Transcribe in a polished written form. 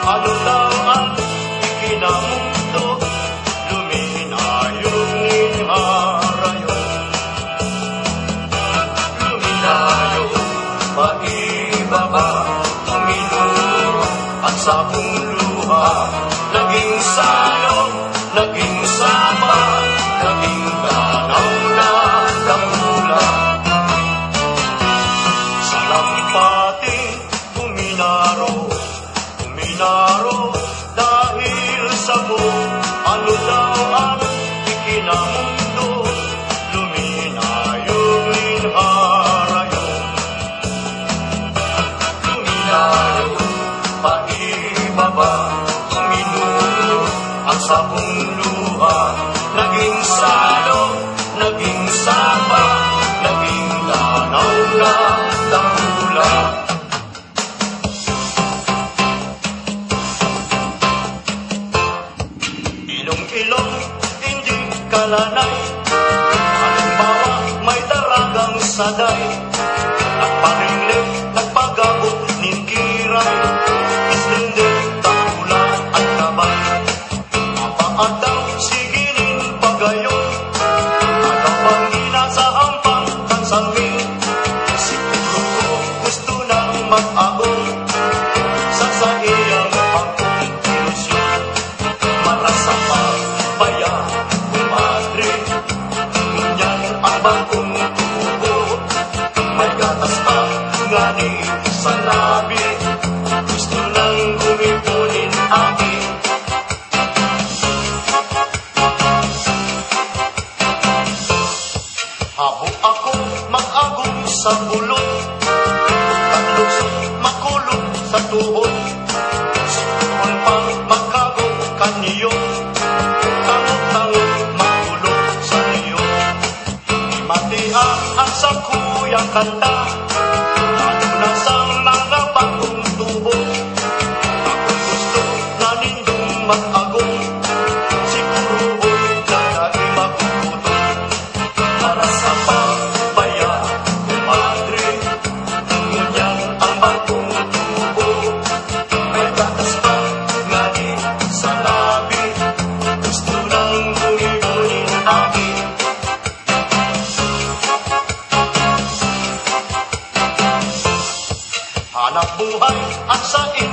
Ano daw ang ikinamundo, luminayon ni harayo. Luminayo, paibaba, tuminulo at sa luha. Naging salong, naging sama, naging danaw na damula. Sa lampating kuminaro, kuminaro dahil sa mo. Ano daw ang ikinamundo, luminayong linharayo. Luminayo, paibaba, tuminulo ang sabong luha. Naging salong, naging sapa, naging danaw na damula. Ilong-ilong, hindi kalanay. Halimbawa, may daragang saday. Nagparinig, nagpagabot, ningkiray. Islindig, takula at kabay. Mapaadaw, siginin pagayon. Agapang sa hampang ng salmi. Siguro ko gusto nang mag-agong sa iyang pagkong-ilusyon. Marasa pa, baya, kumadre. Ngunyan ang bangkong tubo. May gatas pa, ngani sa labi. Gusto nang gumipunin akin. Habog ako mag-agong sa bulot. Paglusot, makulot sa tuhod. Sipon pang magkagong kaniyo. Tangot-tangot, makulot sa niyo. Di matiang ang sakuyang kanta. Lalo na sa mga bagong tubo. Ako gusto na nindong mag-agong. Siguro o'y lagay magugutom. Para sa pambaya, kumadre. Ngunyan ang bagong tubo. May gatas pa, ngani sa labi. Gusto nang gumibunin akin. Hanap buhay at sain